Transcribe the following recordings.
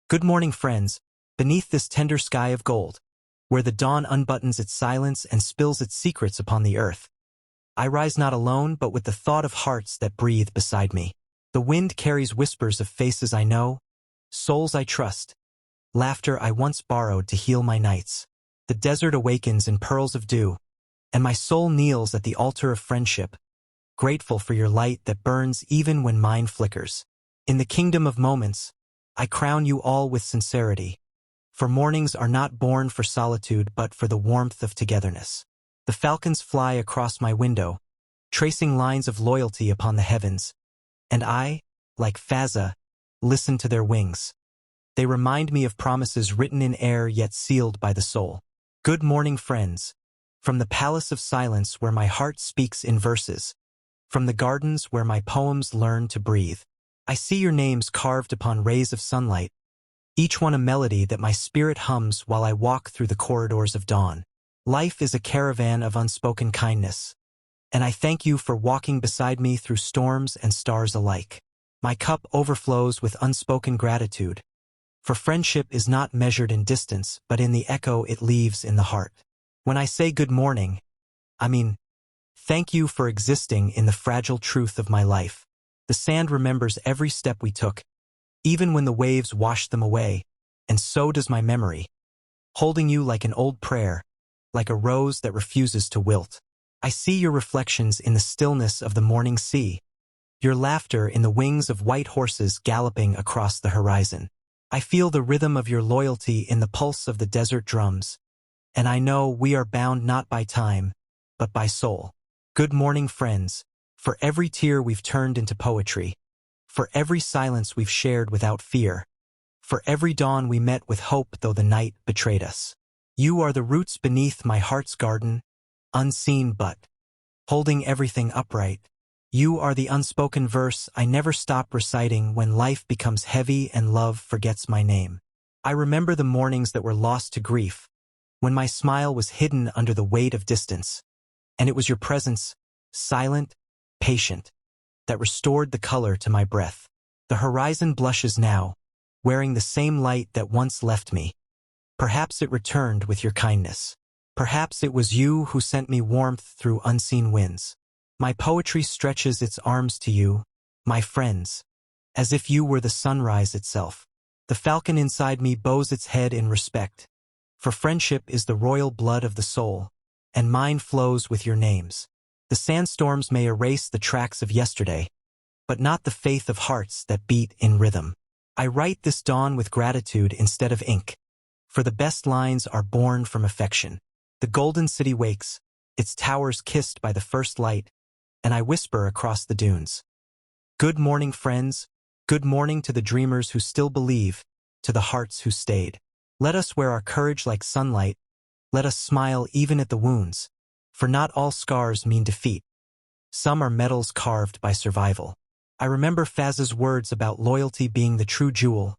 Good morning, friends, beneath this tender sky of gold, where the dawn unbuttons its silence and spills its secrets upon the earth. I rise not alone, but with the thought of hearts that breathe beside me. The wind carries whispers of faces I know, souls I trust, laughter I once borrowed to heal my nights. The desert awakens in pearls of dew, and my soul kneels at the altar of friendship, grateful for your light that burns even when mine flickers. In the kingdom of moments, I crown you all with sincerity, for mornings are not born for solitude but for the warmth of togetherness. The falcons fly across my window, tracing lines of loyalty upon the heavens, and I, like Fazza, listen to their wings. They remind me of promises written in air yet sealed by the soul. Good morning, friends, from the palace of silence where my heart speaks in verses, from the gardens where my poems learn to breathe. I see your names carved upon rays of sunlight, each one a melody that my spirit hums while I walk through the corridors of dawn. Life is a caravan of unspoken kindness, and I thank you for walking beside me through storms and stars alike. My cup overflows with unspoken gratitude, for friendship is not measured in distance but in the echo it leaves in the heart. When I say good morning, I mean, thank you for existing in the fragile truth of my life. The sand remembers every step we took, even when the waves washed them away, and so does my memory, holding you like an old prayer, like a rose that refuses to wilt. I see your reflections in the stillness of the morning sea, your laughter in the wings of white horses galloping across the horizon. I feel the rhythm of your loyalty in the pulse of the desert drums, and I know we are bound not by time, but by soul. Good morning, friends, for every tear we've turned into poetry, for every silence we've shared without fear, for every dawn we met with hope though the night betrayed us. You are the roots beneath my heart's garden, unseen but holding everything upright. You are the unspoken verse I never stop reciting when life becomes heavy and love forgets my name. I remember the mornings that were lost to grief, when my smile was hidden under the weight of distance, and it was your presence, silent, patient, that restored the color to my breath. The horizon blushes now, wearing the same light that once left me. Perhaps it returned with your kindness. Perhaps it was you who sent me warmth through unseen winds. My poetry stretches its arms to you, my friends, as if you were the sunrise itself. The falcon inside me bows its head in respect, for friendship is the royal blood of the soul, and mine flows with your names. The sandstorms may erase the tracks of yesterday, but not the faith of hearts that beat in rhythm. I write this dawn with gratitude instead of ink, for the best lines are born from affection. The golden city wakes, its towers kissed by the first light, and I whisper across the dunes. Good morning, friends. Good morning to the dreamers who still believe, to the hearts who stayed. Let us wear our courage like sunlight. Let us smile even at the wounds, for not all scars mean defeat. Some are medals carved by survival. I remember Fazza's words about loyalty being the true jewel,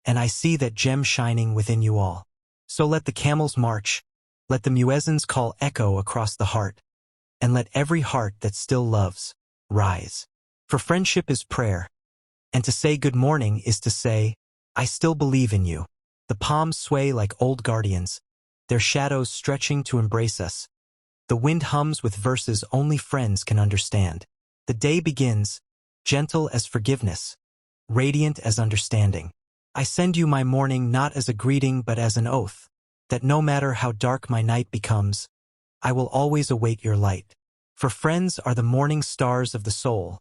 and I see that gem shining within you all. So let the camels march, let the muezzins call echo across the heart, and let every heart that still loves rise. For friendship is prayer, and to say good morning is to say, I still believe in you. The palms sway like old guardians, their shadows stretching to embrace us. The wind hums with verses only friends can understand. The day begins, gentle as forgiveness, radiant as understanding. I send you my morning not as a greeting but as an oath, that no matter how dark my night becomes, I will always await your light. For friends are the morning stars of the soul.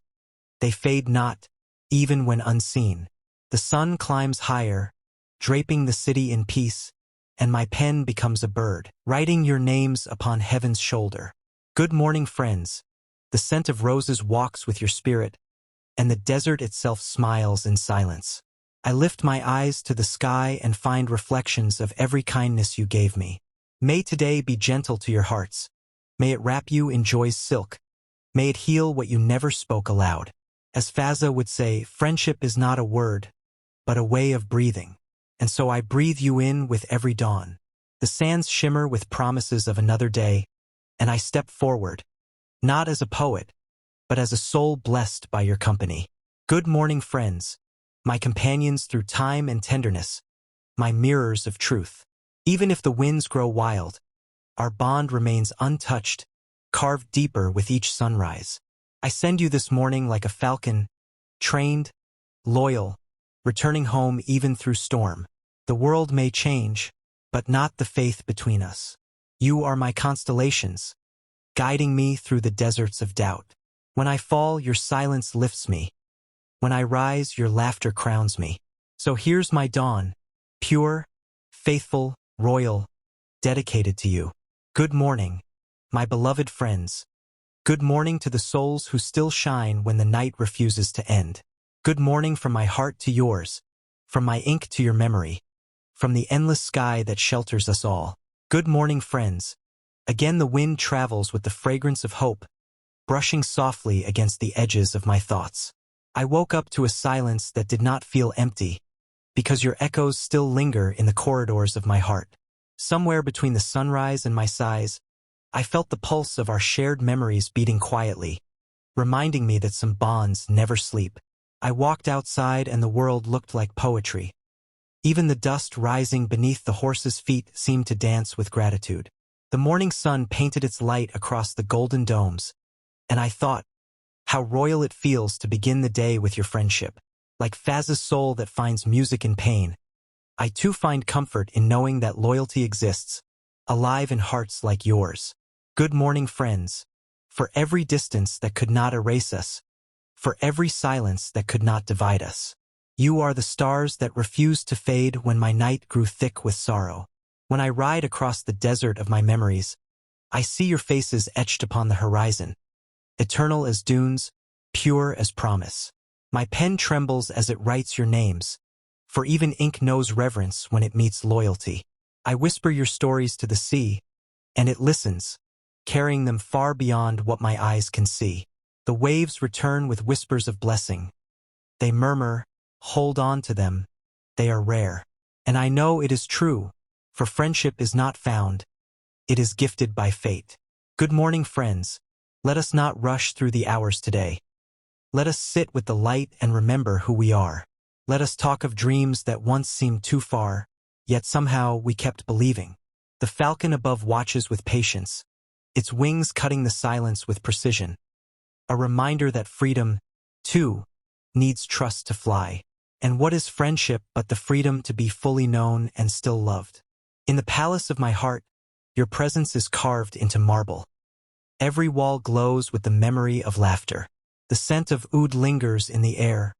They fade not, even when unseen. The sun climbs higher, draping the city in peace, and my pen becomes a bird, writing your names upon heaven's shoulder. Good morning, friends. The scent of roses walks with your spirit, and the desert itself smiles in silence. I lift my eyes to the sky and find reflections of every kindness you gave me. May today be gentle to your hearts. May it wrap you in joy's silk. May it heal what you never spoke aloud. As Fazza would say, friendship is not a word, but a way of breathing. And so I breathe you in with every dawn. The sands shimmer with promises of another day, and I step forward, not as a poet, but as a soul blessed by your company. Good morning, friends, my companions through time and tenderness. my mirrors of truth. Even if the winds grow wild, our bond remains untouched, carved deeper with each sunrise. I send you this morning like a falcon, trained, loyal, returning home even through storm. The world may change, but not the faith between us. You are my constellations, guiding me through the deserts of doubt. When I fall, your silence lifts me. When I rise, your laughter crowns me. So here's my dawn, pure, faithful, royal, dedicated to you. Good morning, my beloved friends. Good morning to the souls who still shine when the night refuses to end. Good morning from my heart to yours, from my ink to your memory, from the endless sky that shelters us all. Good morning, friends. Again the wind travels with the fragrance of hope, brushing softly against the edges of my thoughts. I woke up to a silence that did not feel empty, because your echoes still linger in the corridors of my heart. Somewhere between the sunrise and my sighs, I felt the pulse of our shared memories beating quietly, reminding me that some bonds never sleep. I walked outside and the world looked like poetry. Even the dust rising beneath the horses' feet seemed to dance with gratitude. The morning sun painted its light across the golden domes, and I thought, how royal it feels to begin the day with your friendship. Like Fazza's soul that finds music in pain, I too find comfort in knowing that loyalty exists, alive in hearts like yours. Good morning, friends. For every distance that could not erase us, for every silence that could not divide us. You are the stars that refused to fade when my night grew thick with sorrow. When I ride across the desert of my memories, I see your faces etched upon the horizon, eternal as dunes, pure as promise. My pen trembles as it writes your names, for even ink knows reverence when it meets loyalty. I whisper your stories to the sea, and it listens, carrying them far beyond what my eyes can see. The waves return with whispers of blessing. They murmur, hold on to them, they are rare. And I know it is true, for friendship is not found, it is gifted by fate. Good morning, friends. Let us not rush through the hours today. Let us sit with the light and remember who we are. Let us talk of dreams that once seemed too far, yet somehow we kept believing. The falcon above watches with patience, its wings cutting the silence with precision. A reminder that freedom, too, needs trust to fly. And what is friendship but the freedom to be fully known and still loved? In the palace of my heart, your presence is carved into marble. Every wall glows with the memory of laughter. The scent of oud lingers in the air,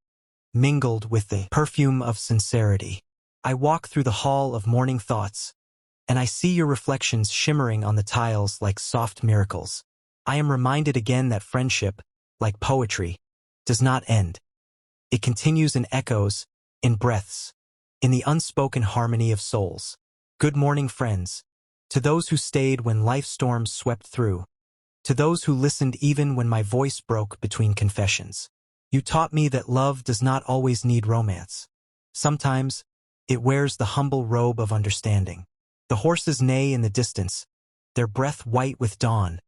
mingled with the perfume of sincerity. I walk through the hall of morning thoughts, and I see your reflections shimmering on the tiles like soft miracles. I am reminded again that friendship, like poetry, does not end. It continues in echoes, in breaths, in the unspoken harmony of souls. Good morning, friends. To those who stayed when life storms swept through, to those who listened even when my voice broke between confessions. You taught me that love does not always need romance. Sometimes, it wears the humble robe of understanding. The horses neigh in the distance, their breath white with dawn,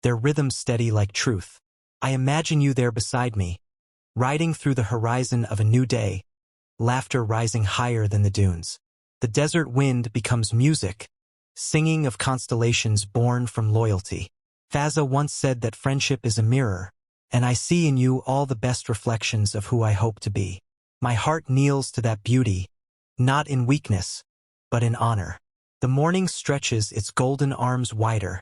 their rhythm steady like truth. I imagine you there beside me, riding through the horizon of a new day, laughter rising higher than the dunes. The desert wind becomes music, singing of constellations born from loyalty. Fazza once said that friendship is a mirror, and I see in you all the best reflections of who I hope to be. My heart kneels to that beauty, not in weakness, but in honor. The morning stretches its golden arms wider,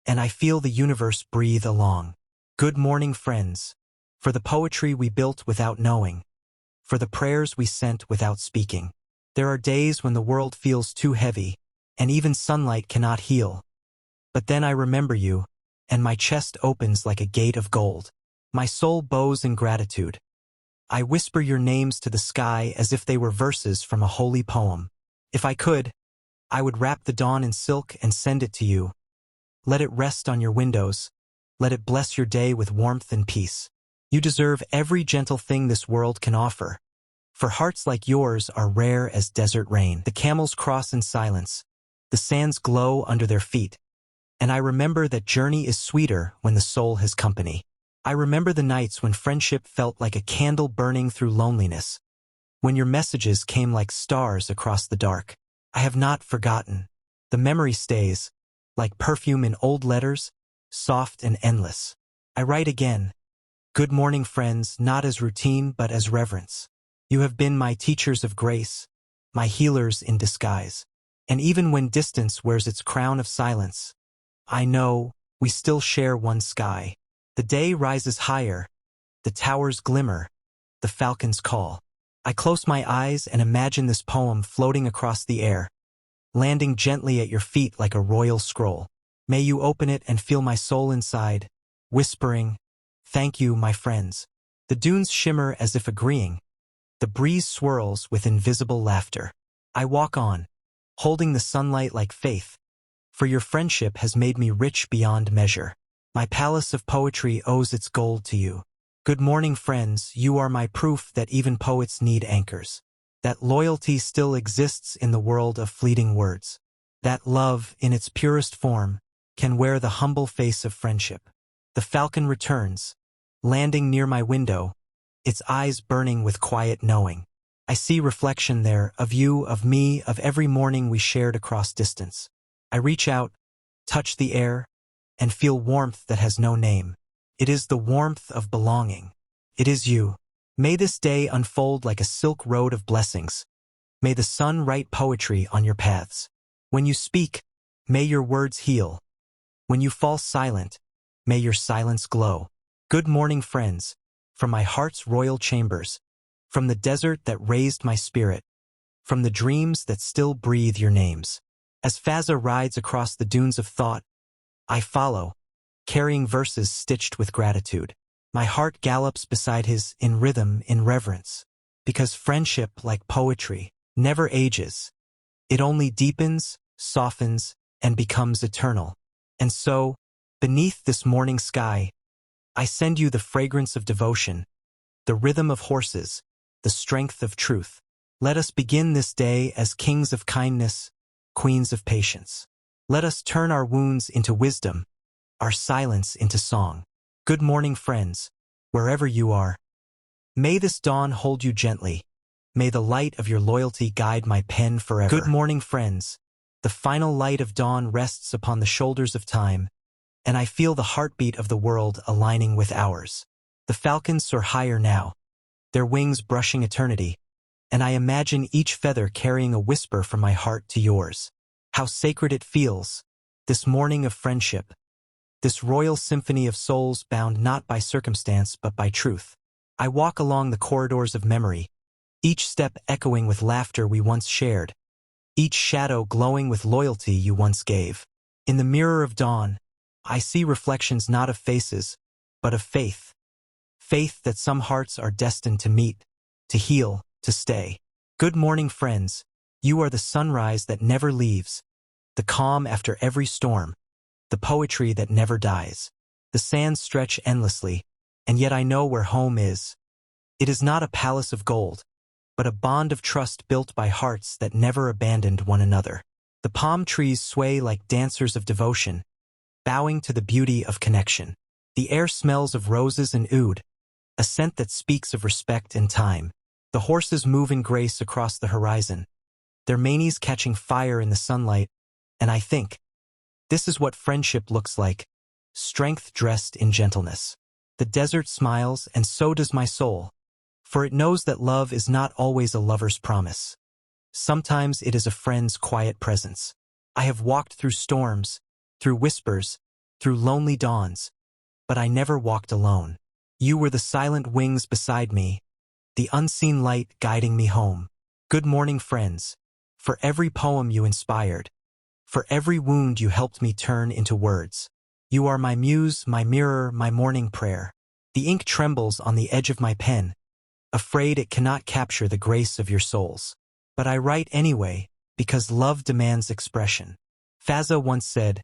and I feel the universe breathe along. Good morning, friends. For the poetry we built without knowing, for the prayers we sent without speaking. There are days when the world feels too heavy, and even sunlight cannot heal. But then I remember you, and my chest opens like a gate of gold. My soul bows in gratitude. I whisper your names to the sky as if they were verses from a holy poem. If I could, I would wrap the dawn in silk and send it to you. Let it rest on your windows. Let it bless your day with warmth and peace. You deserve every gentle thing this world can offer, for hearts like yours are rare as desert rain. The camels cross in silence. The sands glow under their feet. And I remember that journey is sweeter when the soul has company. I remember the nights when friendship felt like a candle burning through loneliness, when your messages came like stars across the dark. I have not forgotten. The memory stays, like perfume in old letters, soft and endless. I write again. Good morning, friends, not as routine but as reverence. You have been my teachers of grace, my healers in disguise. And even when distance wears its crown of silence, I know we still share one sky. The day rises higher, the towers glimmer, the falcons call. I close my eyes and imagine this poem floating across the air, landing gently at your feet like a royal scroll. May you open it and feel my soul inside, whispering, "Thank you, my friends." The dunes shimmer as if agreeing. The breeze swirls with invisible laughter. I walk on, holding the sunlight like faith, for your friendship has made me rich beyond measure. My palace of poetry owes its gold to you. Good morning, friends, you are my proof that even poets need anchors. That loyalty still exists in the world of fleeting words. That love, in its purest form, can wear the humble face of friendship. The falcon returns, landing near my window, its eyes burning with quiet knowing. I see reflection there, of you, of me, of every morning we shared across distance. I reach out, touch the air, and feel warmth that has no name. It is the warmth of belonging. It is you. May this day unfold like a silk road of blessings. May the sun write poetry on your paths. When you speak, may your words heal. When you fall silent, may your silence glow. Good morning, friends, from my heart's royal chambers, from the desert that raised my spirit, from the dreams that still breathe your names. As Fazza rides across the dunes of thought, I follow, carrying verses stitched with gratitude. My heart gallops beside his, in rhythm, in reverence, because friendship, like poetry, never ages. It only deepens, softens, and becomes eternal. And so, beneath this morning sky, I send you the fragrance of devotion, the rhythm of horses, the strength of truth. Let us begin this day as kings of kindness, queens of patience. Let us turn our wounds into wisdom, our silence into song. Good morning, friends, wherever you are. May this dawn hold you gently. May the light of your loyalty guide my pen forever. Good morning, friends. The final light of dawn rests upon the shoulders of time, and I feel the heartbeat of the world aligning with ours. The falcons soar higher now, their wings brushing eternity, and I imagine each feather carrying a whisper from my heart to yours. How sacred it feels, this morning of friendship, this royal symphony of souls bound not by circumstance but by truth. I walk along the corridors of memory, each step echoing with laughter we once shared, each shadow glowing with loyalty you once gave. In the mirror of dawn, I see reflections not of faces, but of faith. Faith that some hearts are destined to meet, to heal, to stay. Good morning, friends. You are the sunrise that never leaves, the calm after every storm, the poetry that never dies. The sands stretch endlessly, and yet I know where home is. It is not a palace of gold, but a bond of trust built by hearts that never abandoned one another. The palm trees sway like dancers of devotion, bowing to the beauty of connection. The air smells of roses and oud, a scent that speaks of respect and time. The horses move in grace across the horizon, their manes catching fire in the sunlight, and I think, this is what friendship looks like, strength dressed in gentleness. The desert smiles, and so does my soul, for it knows that love is not always a lover's promise. Sometimes it is a friend's quiet presence. I have walked through storms, through whispers, through lonely dawns, but I never walked alone. You were the silent wings beside me, the unseen light guiding me home. Good morning, friends. For every poem you inspired, for every wound you helped me turn into words. You are my muse, my mirror, my morning prayer. The ink trembles on the edge of my pen, afraid it cannot capture the grace of your souls. But I write anyway, because love demands expression. Fazza once said,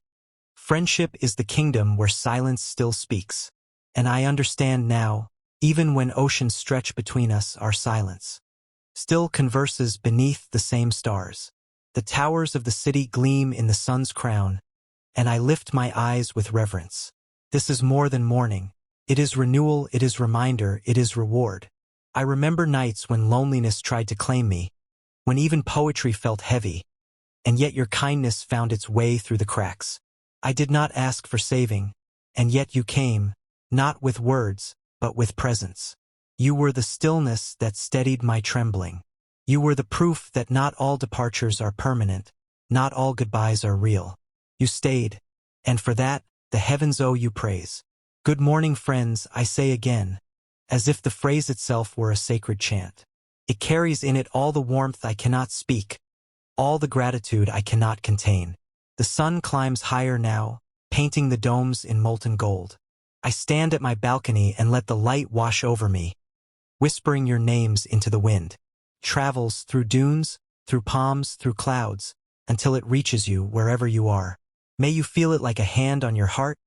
"Friendship is the kingdom where silence still speaks." And I understand now, even when oceans stretch between us, our silence still converses beneath the same stars. The towers of the city gleam in the sun's crown, and I lift my eyes with reverence. This is more than mourning. It is renewal, it is reminder, it is reward. I remember nights when loneliness tried to claim me, when even poetry felt heavy, and yet your kindness found its way through the cracks. I did not ask for saving, and yet you came, not with words, but with presence. You were the stillness that steadied my trembling. You were the proof that not all departures are permanent, not all goodbyes are real. You stayed, and for that, the heavens owe you praise. Good morning, friends, I say again, as if the phrase itself were a sacred chant. It carries in it all the warmth I cannot speak, all the gratitude I cannot contain. The sun climbs higher now, painting the domes in molten gold. I stand at my balcony and let the light wash over me, whispering your names into the wind. Travels through dunes, through palms, through clouds, until it reaches you wherever you are. May you feel it like a hand on your heart,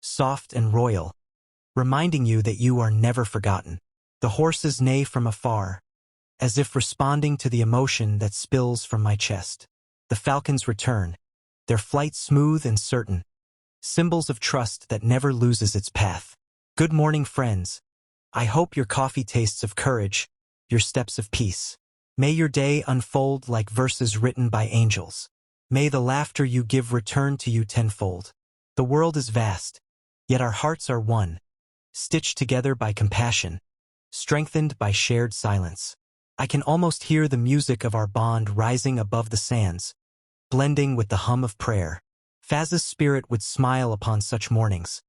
soft and royal, reminding you that you are never forgotten. The horses neigh from afar, as if responding to the emotion that spills from my chest. The falcons return, their flight smooth and certain, symbols of trust that never loses its path. Good morning, friends. I hope your coffee tastes of courage, your steps of peace. May your day unfold like verses written by angels. May the laughter you give return to you tenfold. The world is vast, yet our hearts are one, stitched together by compassion, strengthened by shared silence. I can almost hear the music of our bond rising above the sands, blending with the hum of prayer. Fazza's spirit would smile upon such mornings,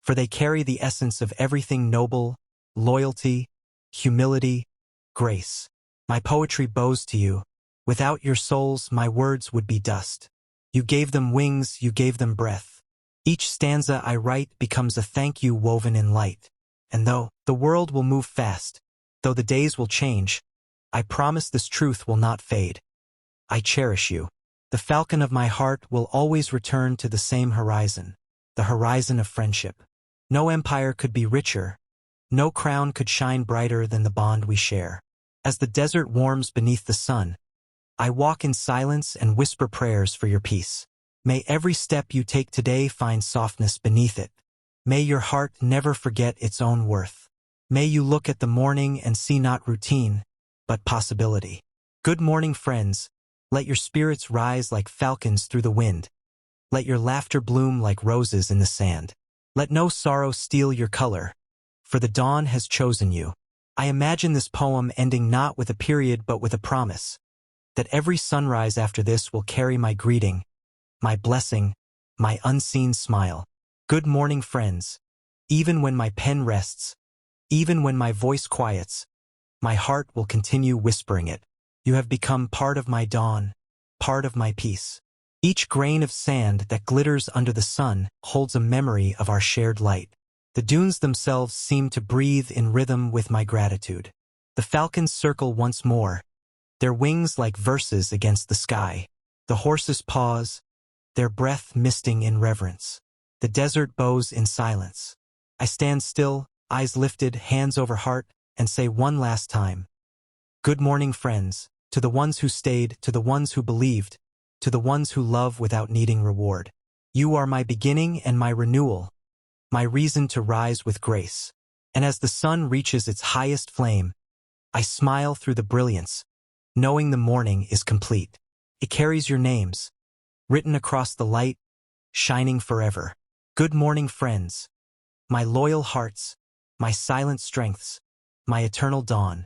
for they carry the essence of everything noble, loyalty, humility, grace. My poetry bows to you. Without your souls, my words would be dust. You gave them wings, you gave them breath. Each stanza I write becomes a thank you woven in light. And though the world will move fast, though the days will change, I promise this truth will not fade. I cherish you. The falcon of my heart will always return to the same horizon, the horizon of friendship. No empire could be richer, no crown could shine brighter than the bond we share. As the desert warms beneath the sun, I walk in silence and whisper prayers for your peace. May every step you take today find softness beneath it. May your heart never forget its own worth. May you look at the morning and see not routine, but possibility. Good morning, friends. Let your spirits rise like falcons through the wind. Let your laughter bloom like roses in the sand. Let no sorrow steal your color, for the dawn has chosen you. I imagine this poem ending not with a period but with a promise, that every sunrise after this will carry my greeting, my blessing, my unseen smile. Good morning, friends. Even when my pen rests, even when my voice quiets, my heart will continue whispering it. You have become part of my dawn, part of my peace. Each grain of sand that glitters under the sun holds a memory of our shared light. The dunes themselves seem to breathe in rhythm with my gratitude. The falcons circle once more, their wings like verses against the sky. The horses pause, their breath misting in reverence. The desert bows in silence. I stand still, eyes lifted, hands over heart, and say one last time, good morning, friends, to the ones who stayed, to the ones who believed, to the ones who love without needing reward. You are my beginning and my renewal, my reason to rise with grace. And as the sun reaches its highest flame, I smile through the brilliance, knowing the morning is complete. It carries your names, written across the light, shining forever. Good morning, friends, my loyal hearts, my silent strengths, my eternal dawn.